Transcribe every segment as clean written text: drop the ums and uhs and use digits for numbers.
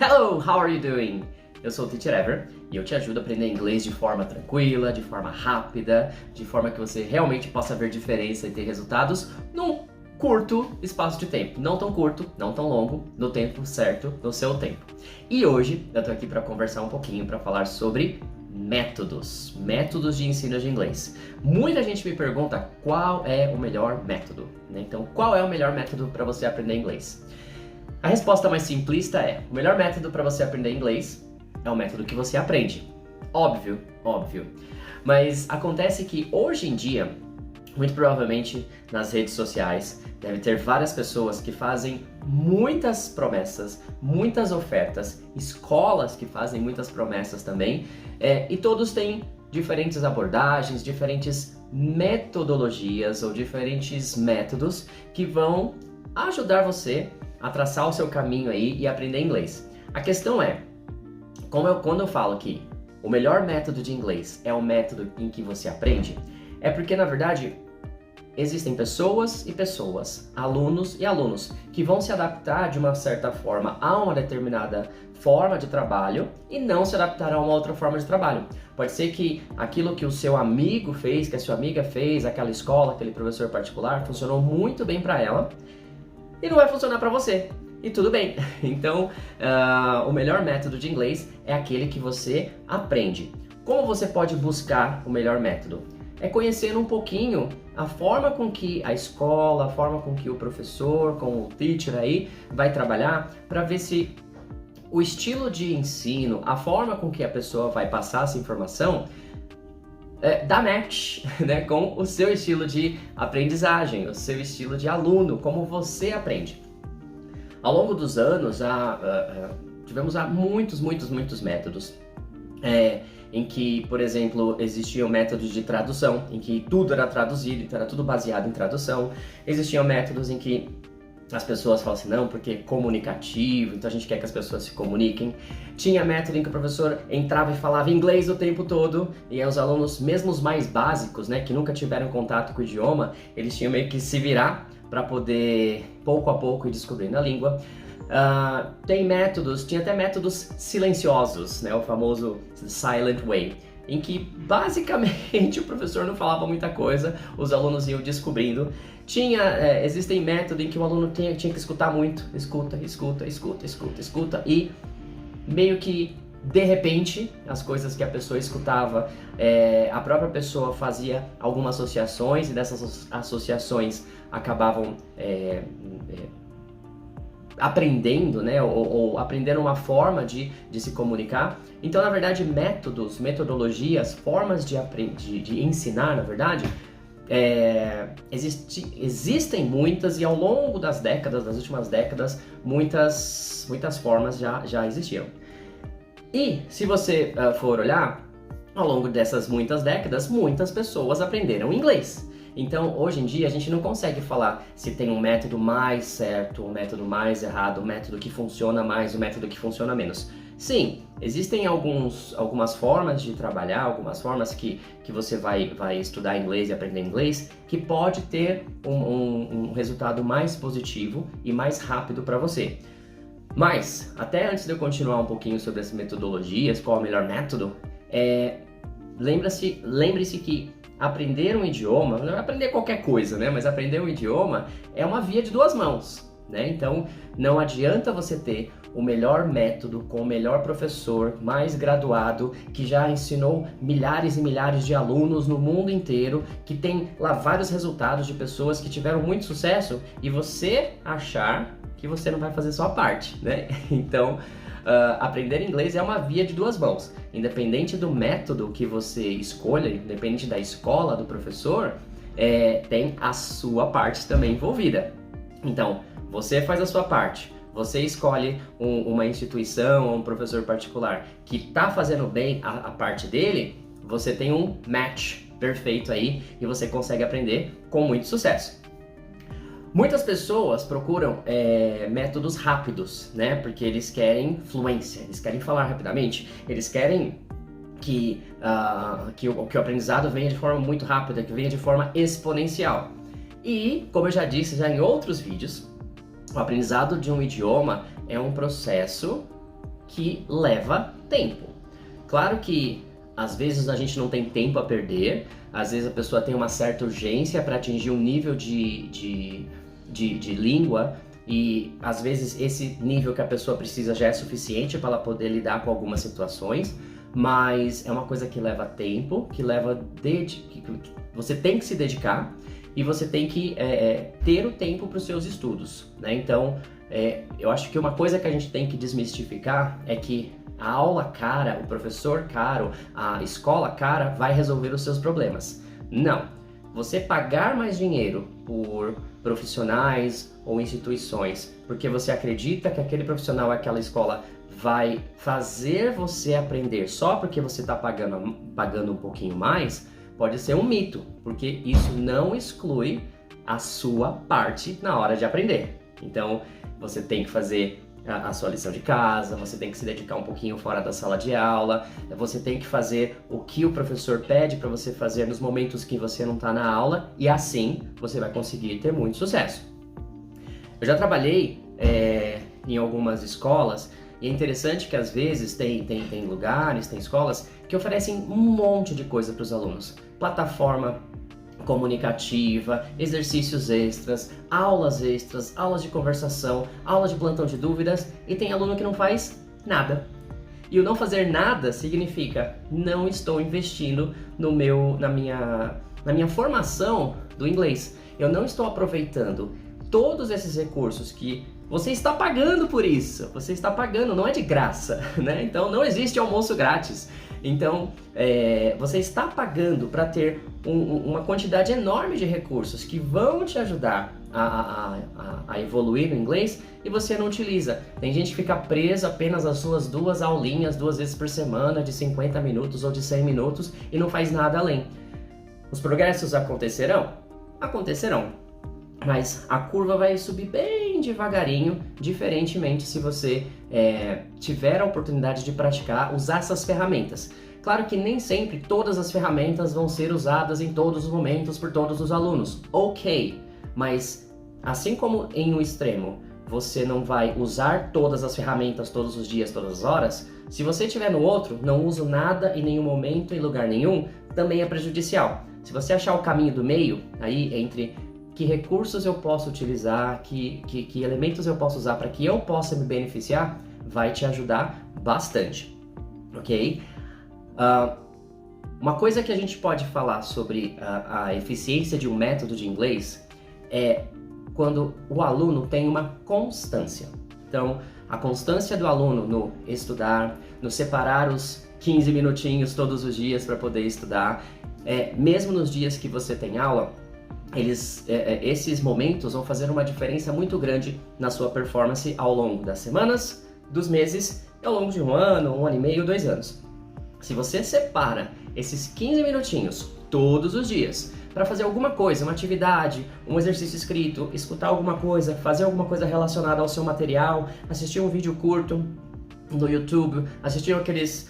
Hello, how are you doing? Eu sou o Teacher Ever e eu te ajudo a aprender inglês de forma tranquila, de forma rápida, de forma que você realmente possa ver diferença e ter resultados num curto espaço de tempo. Não tão curto, não tão longo, no tempo certo, no seu tempo. E hoje eu tô aqui para conversar um pouquinho, para falar sobre métodos de ensino de inglês. Muita gente me pergunta qual é o melhor método, né? Então, qual é o melhor método para você aprender inglês? A resposta mais simplista é: o melhor método para você aprender inglês é o método que você aprende. Óbvio. Mas acontece que hoje em dia, muito provavelmente nas redes sociais, deve ter várias pessoas que fazem muitas promessas, muitas ofertas, escolas que fazem muitas promessas também, e todos têm diferentes abordagens, diferentes metodologias ou diferentes métodos que vão ajudar você a traçar o seu caminho aí e aprender inglês. A questão é, quando eu falo que o melhor método de inglês é o método em que você aprende, é porque, na verdade, existem pessoas e pessoas, alunos e alunos, que vão se adaptar de uma certa forma a uma determinada forma de trabalho e não se adaptar a uma outra forma de trabalho. Pode ser que aquilo que o seu amigo fez, que a sua amiga fez, aquela escola, aquele professor particular, funcionou muito bem para ela e não vai funcionar para você. E tudo bem. Então, o melhor método de inglês é aquele que você aprende. Como você pode buscar o melhor método? É conhecendo um pouquinho a forma com que a escola, a forma com que o professor, com o teacher aí, vai trabalhar, para ver se o estilo de ensino, a forma com que a pessoa vai passar essa informação, dá match, né, com o seu estilo de aprendizagem, o seu estilo de aluno, como você aprende. Ao longo dos anos, tivemos muitos métodos, em que, por exemplo, existiam métodos de tradução, em que tudo era traduzido, então era tudo baseado em tradução. Existiam métodos em que as pessoas falam assim, não, porque é comunicativo, então a gente quer que as pessoas se comuniquem. Tinha método em que o professor entrava e falava inglês o tempo todo, e aí os alunos, mesmo os mais básicos, né, que nunca tiveram contato com o idioma, eles tinham meio que se virar para poder, pouco a pouco, ir descobrindo a língua. Tinha até métodos silenciosos, né, o famoso silent way, em que basicamente o professor não falava muita coisa, os alunos iam descobrindo. Existem métodos em que o aluno tinha que escutar muito, escuta, e meio que de repente as coisas que a pessoa escutava, a própria pessoa fazia algumas associações e dessas associações acabavam aprendendo, né, ou aprendendo uma forma de se comunicar. Então, na verdade, metodologias, formas de ensinar, na verdade, existem muitas, e ao longo das últimas décadas, muitas formas já existiam. E se você for olhar, ao longo dessas muitas décadas, muitas pessoas aprenderam inglês. Então, hoje em dia, a gente não consegue falar se tem um método mais certo, um método mais errado, um método que funciona mais, um método que funciona menos. Sim, existem algumas formas de trabalhar, algumas formas que você vai estudar inglês e aprender inglês, que pode ter um resultado mais positivo e mais rápido para você. Mas, até antes de eu continuar um pouquinho sobre as metodologias, qual é o melhor método, lembre-se que aprender um idioma, não é aprender qualquer coisa, né? Mas aprender um idioma é uma via de duas mãos, né? Então, não adianta você ter o melhor método com o melhor professor, mais graduado, que já ensinou milhares e milhares de alunos no mundo inteiro, que tem lá vários resultados de pessoas que tiveram muito sucesso, e você achar que você não vai fazer sua parte, né? Então, aprender inglês é uma via de duas mãos. Independente do método que você escolha, independente da escola, do professor, tem a sua parte também envolvida. Então, você faz a sua parte, você escolhe uma instituição ou um professor particular que está fazendo bem a parte dele, você tem um match perfeito aí e você consegue aprender com muito sucesso. Muitas pessoas procuram métodos rápidos, né? Porque eles querem fluência, eles querem falar rapidamente, eles querem que o aprendizado venha de forma muito rápida, que venha de forma exponencial. E, como eu já disse já em outros vídeos, o aprendizado de um idioma é um processo que leva tempo. Claro que às vezes a gente não tem tempo a perder, às vezes a pessoa tem uma certa urgência para atingir um nível de língua e às vezes esse nível que a pessoa precisa já é suficiente para ela poder lidar com algumas situações, mas é uma coisa que leva tempo, que você tem que se dedicar e você tem que ter o tempo para os seus estudos, né? Então, eu acho que uma coisa que a gente tem que desmistificar é que a aula cara, o professor caro, a escola cara vai resolver os seus problemas. Não. Você pagar mais dinheiro por profissionais ou instituições porque você acredita que aquele profissional, aquela escola vai fazer você aprender só porque você está pagando um pouquinho mais, pode ser um mito, porque isso não exclui a sua parte na hora de aprender. Então, você tem que fazer a sua lição de casa, você tem que se dedicar um pouquinho fora da sala de aula, você tem que fazer o que o professor pede para você fazer nos momentos que você não está na aula e assim você vai conseguir ter muito sucesso. Eu já trabalhei em algumas escolas e é interessante que às vezes tem lugares, tem escolas que oferecem um monte de coisa para os alunos. Plataforma comunicativa, exercícios extras, aulas de conversação, aulas de plantão de dúvidas e tem aluno que não faz nada. E o não fazer nada significa não estou investindo na minha formação do inglês. Eu não estou aproveitando todos esses recursos que você está pagando por isso. Você está pagando, não é de graça, né? Então não existe almoço grátis. Então, você está pagando para ter uma quantidade enorme de recursos que vão te ajudar a evoluir no inglês e você não utiliza. Tem gente que fica presa apenas às suas 2 aulinhas, 2 vezes por semana, de 50 minutos ou de 100 minutos e não faz nada além. Os progressos acontecerão? Acontecerão. Mas a curva vai subir bem devagarinho, diferentemente se você tiver a oportunidade de praticar, usar essas ferramentas. Claro que nem sempre todas as ferramentas vão ser usadas em todos os momentos por todos os alunos. Ok, mas assim como em um extremo você não vai usar todas as ferramentas todos os dias, todas as horas, se você estiver no outro, não uso nada em nenhum momento, em lugar nenhum, também é prejudicial. Se você achar o caminho do meio, aí entre que recursos eu posso utilizar, que elementos eu posso usar para que eu possa me beneficiar, vai te ajudar bastante, ok? Uma coisa que a gente pode falar sobre a eficiência de um método de inglês é quando o aluno tem uma constância. Então, a constância do aluno no estudar, no separar os 15 minutinhos todos os dias para poder estudar, mesmo nos dias que você tem aula, esses momentos vão fazer uma diferença muito grande na sua performance ao longo das semanas, dos meses e ao longo de um ano e meio, 2 anos. Se você separa esses 15 minutinhos todos os dias para fazer alguma coisa, uma atividade, um exercício escrito, escutar alguma coisa, fazer alguma coisa relacionada ao seu material, assistir um vídeo curto no YouTube, assistir aqueles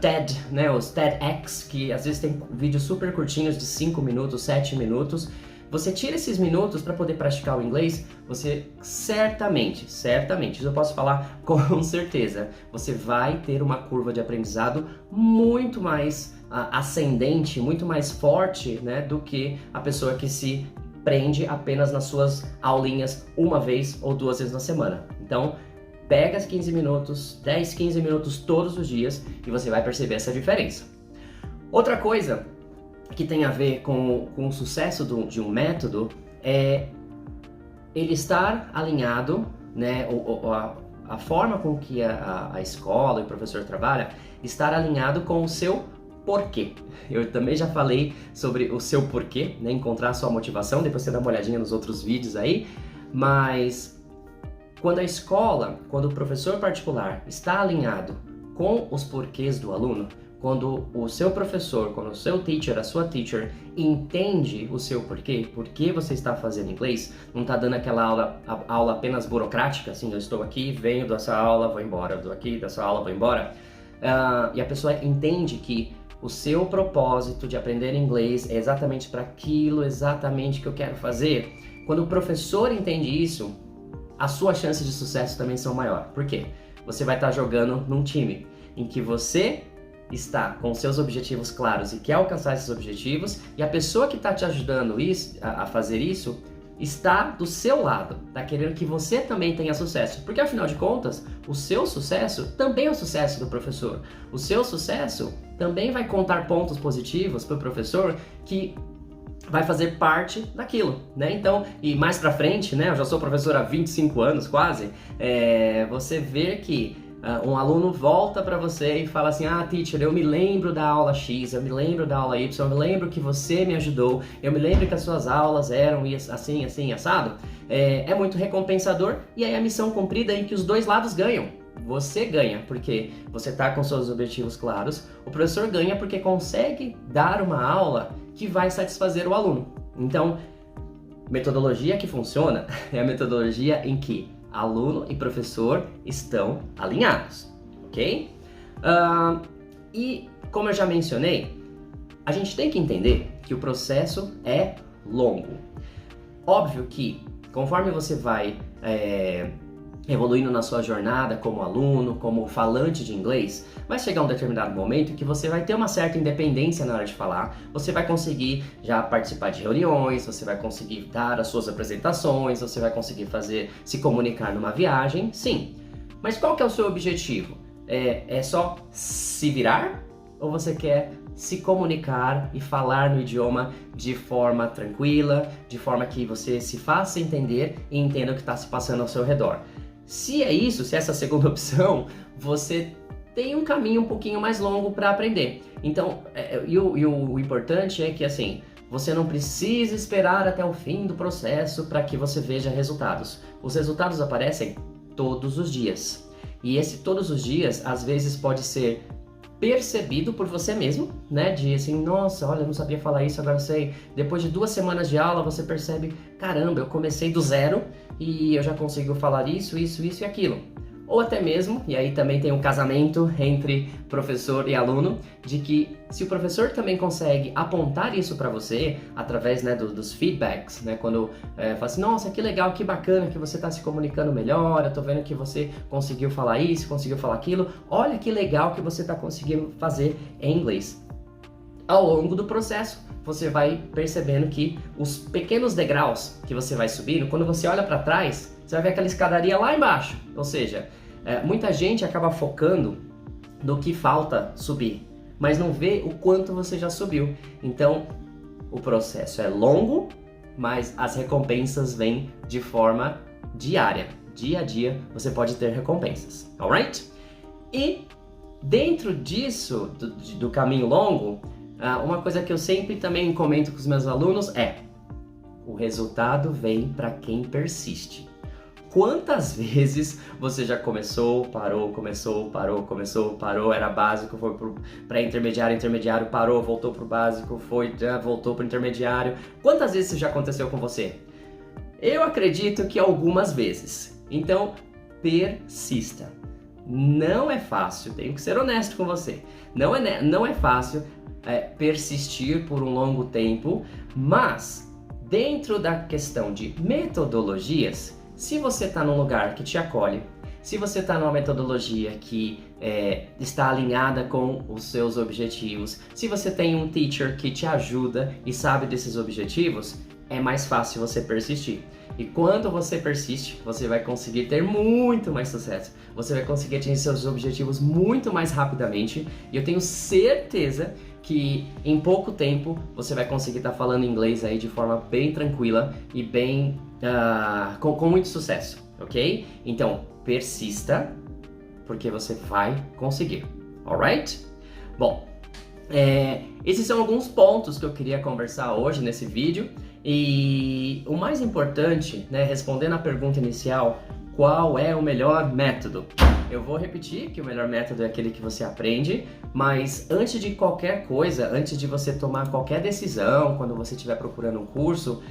TED, né, os TEDx, que às vezes tem vídeos super curtinhos de 5 minutos, 7 minutos. Você tira esses minutos para poder praticar o inglês, você certamente, isso eu posso falar com certeza, você vai ter uma curva de aprendizado muito mais ascendente, muito mais forte, né, do que a pessoa que se prende apenas nas suas aulinhas uma vez ou 2 vezes na semana. Então, pega 15 minutos, 10, 15 minutos todos os dias e você vai perceber essa diferença. Outra coisa que tem a ver com o sucesso de um método é ele estar alinhado, né, a forma com que a escola e o professor trabalha, estar alinhado com o seu porquê. Eu também já falei sobre o seu porquê, né, encontrar a sua motivação, depois você dá uma olhadinha nos outros vídeos aí, mas quando a escola, quando o professor particular está alinhado com os porquês do aluno, quando o seu professor, quando o seu teacher, a sua teacher, entende o seu porquê, por que você está fazendo inglês, não está dando aquela aula apenas burocrática, assim, eu estou aqui, venho dessa aula, vou embora, eu estou aqui, dessa aula, vou embora, e a pessoa entende que o seu propósito de aprender inglês é exatamente para aquilo, exatamente que eu quero fazer. Quando o professor entende isso, as suas chances de sucesso também são maiores. Por quê? você vai estar jogando num time em que você está com seus objetivos claros e quer alcançar esses objetivos, e a pessoa que está te ajudando a fazer isso está do seu lado, está querendo que você também tenha sucesso, porque afinal de contas, o seu sucesso também é o sucesso do professor. O seu sucesso também vai contar pontos positivos para o professor que vai fazer parte daquilo, né? Então, e mais pra frente, né? Eu já sou professor há 25 anos quase, você vê que um aluno volta para você e fala assim: ah, teacher, eu me lembro da aula X, eu me lembro da aula Y, eu me lembro que você me ajudou, eu me lembro que as suas aulas eram assim, assim, assado. É muito recompensador, e aí a missão cumprida é em que os dois lados ganham. Você ganha porque você está com seus objetivos claros, o professor ganha porque consegue dar uma aula que vai satisfazer o aluno. Então, metodologia que funciona é a metodologia em que aluno e professor estão alinhados, ok? E como eu já mencionei, a gente tem que entender que o processo é longo. Óbvio que conforme você vai evoluindo na sua jornada como aluno, como falante de inglês, vai chegar um determinado momento que você vai ter uma certa independência na hora de falar, você vai conseguir já participar de reuniões, você vai conseguir dar as suas apresentações, você vai conseguir se comunicar numa viagem, sim. Mas qual que é o seu objetivo? É só se virar? Ou você quer se comunicar e falar no idioma de forma tranquila, de forma que você se faça entender e entenda o que está se passando ao seu redor? Se é isso, se é essa segunda opção, você tem um caminho um pouquinho mais longo para aprender. Então, o importante é que assim, você não precisa esperar até o fim do processo para que você veja resultados. Os resultados aparecem todos os dias. E esse todos os dias, às vezes, pode ser percebido por você mesmo, né? De assim, nossa, olha, eu não sabia falar isso, agora eu sei. Depois de 2 semanas de aula, você percebe, caramba, eu comecei do zero e eu já consigo falar isso e aquilo. Ou até mesmo, e aí também tem um casamento entre professor e aluno, de que se o professor também consegue apontar isso para você, através, né, dos feedbacks, né, quando fala assim, nossa, que legal, que bacana que você está se comunicando melhor, eu tô vendo que você conseguiu falar isso, conseguiu falar aquilo, olha que legal que você está conseguindo fazer em inglês. Ao longo do processo, você vai percebendo que os pequenos degraus que você vai subindo, quando você olha para trás, você vai ver aquela escadaria lá embaixo, ou seja, muita gente acaba focando no que falta subir, mas não vê o quanto você já subiu. Então, o processo é longo, mas as recompensas vêm de forma diária. Dia a dia você pode ter recompensas, alright? E dentro disso, do caminho longo, uma coisa que eu sempre também comento com os meus alunos é: o resultado vem para quem persiste. Quantas vezes você já começou, parou, era básico, foi para intermediário, parou, voltou pro básico, voltou pro intermediário. Quantas vezes isso já aconteceu com você? Eu acredito que algumas vezes. Então, persista. Não é fácil, tenho que ser honesto com você. Não é fácil persistir por um longo tempo, mas dentro da questão de metodologias, se você está num lugar que te acolhe, se você está numa metodologia que está alinhada com os seus objetivos, se você tem um teacher que te ajuda e sabe desses objetivos, é mais fácil você persistir. E quando você persiste, você vai conseguir ter muito mais sucesso. Você vai conseguir atingir seus objetivos muito mais rapidamente. E eu tenho certeza que em pouco tempo você vai conseguir estar falando inglês aí de forma bem tranquila e bem com muito sucesso, ok? Então, persista, porque você vai conseguir, alright? Bom, esses são alguns pontos que eu queria conversar hoje nesse vídeo. E o mais importante, né, respondendo a pergunta inicial, qual é o melhor método? Eu vou repetir que o melhor método é aquele que você aprende, mas antes de qualquer coisa, antes de você tomar qualquer decisão, quando você estiver procurando um curso,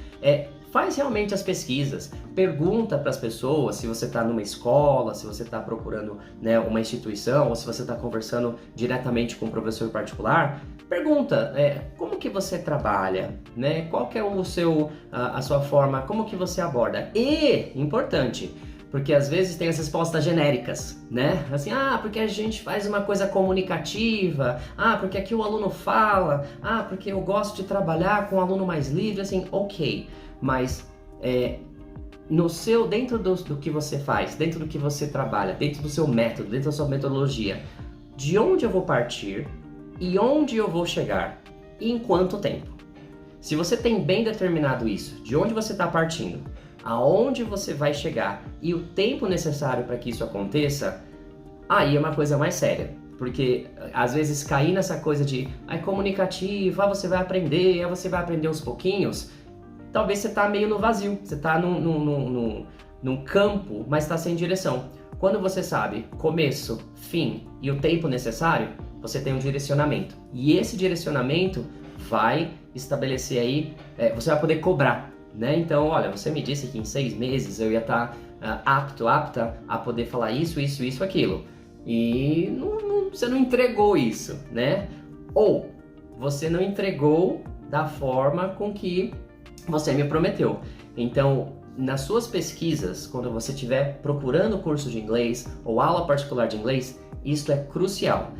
faz realmente as pesquisas, pergunta para as pessoas se você está numa escola, se você está procurando, né, uma instituição, ou se você está conversando diretamente com um professor particular. Pergunta, como que você trabalha, né? Qual que é a sua forma, como que você aborda? E, importante, Porque às vezes tem as respostas genéricas, né? Assim, porque a gente faz uma coisa comunicativa, porque aqui o aluno fala, porque eu gosto de trabalhar com o aluno mais livre, assim, ok. Mas dentro do que você faz, dentro do que você trabalha, dentro do seu método, dentro da sua metodologia, de onde eu vou partir e onde eu vou chegar e em quanto tempo. Se você tem bem determinado isso, de onde você está partindo, aonde você vai chegar e o tempo necessário para que isso aconteça, aí é uma coisa mais séria. Porque às vezes cair nessa coisa de comunicativo, você vai aprender, você vai aprender aos pouquinhos, talvez você está meio no vazio, você está num campo, mas está sem direção. Quando você sabe começo, fim e o tempo necessário, você tem um direcionamento. E esse direcionamento vai estabelecer aí, você vai poder cobrar, né? Então, olha, você me disse que em 6 meses eu ia estar apta a poder falar isso, aquilo. E você não entregou isso, né? Ou você não entregou da forma com que você me prometeu. Então, nas suas pesquisas, quando você estiver procurando curso de inglês ou aula particular de inglês, isso é crucial.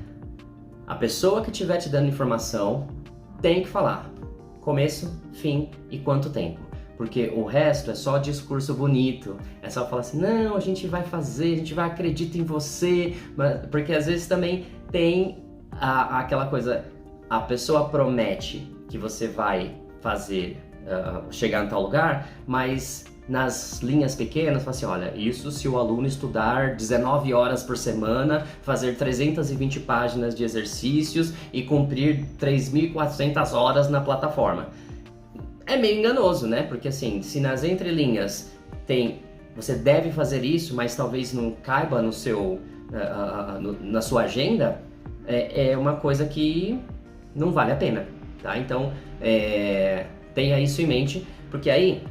A pessoa que estiver te dando informação tem que falar começo, fim e quanto tempo. Porque o resto é só discurso bonito, é só falar assim, não, a gente vai fazer, a gente vai acreditar em você, porque às vezes também tem aquela coisa, a pessoa promete que você vai fazer, chegar em tal lugar, mas nas linhas pequenas, fala assim, olha, isso se o aluno estudar 19 horas por semana, fazer 320 páginas de exercícios e cumprir 3.400 horas na plataforma. É meio enganoso, né? Porque assim, se nas entrelinhas você deve fazer isso, mas talvez não caiba no seu, na sua agenda, é uma coisa que não vale a pena, tá? Então, tenha isso em mente, porque aí,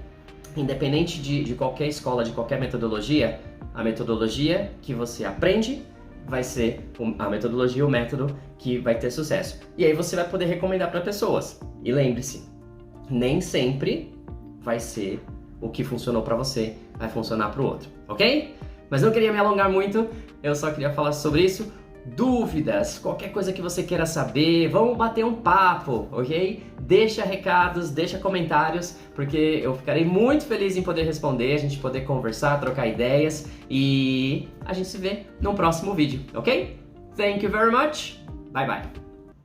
independente de qualquer escola, de qualquer metodologia, a metodologia que você aprende vai ser a metodologia, o método que vai ter sucesso. E aí você vai poder recomendar para pessoas. E lembre-se, nem sempre vai ser o que funcionou para você, vai funcionar para o outro, ok? Mas não queria me alongar muito, eu só queria falar sobre isso. Dúvidas, qualquer coisa que você queira saber, vamos bater um papo, ok? Deixa recados, deixa comentários, porque eu ficarei muito feliz em poder responder, a gente poder conversar, trocar ideias e a gente se vê no próximo vídeo, ok? Thank you very much, bye bye!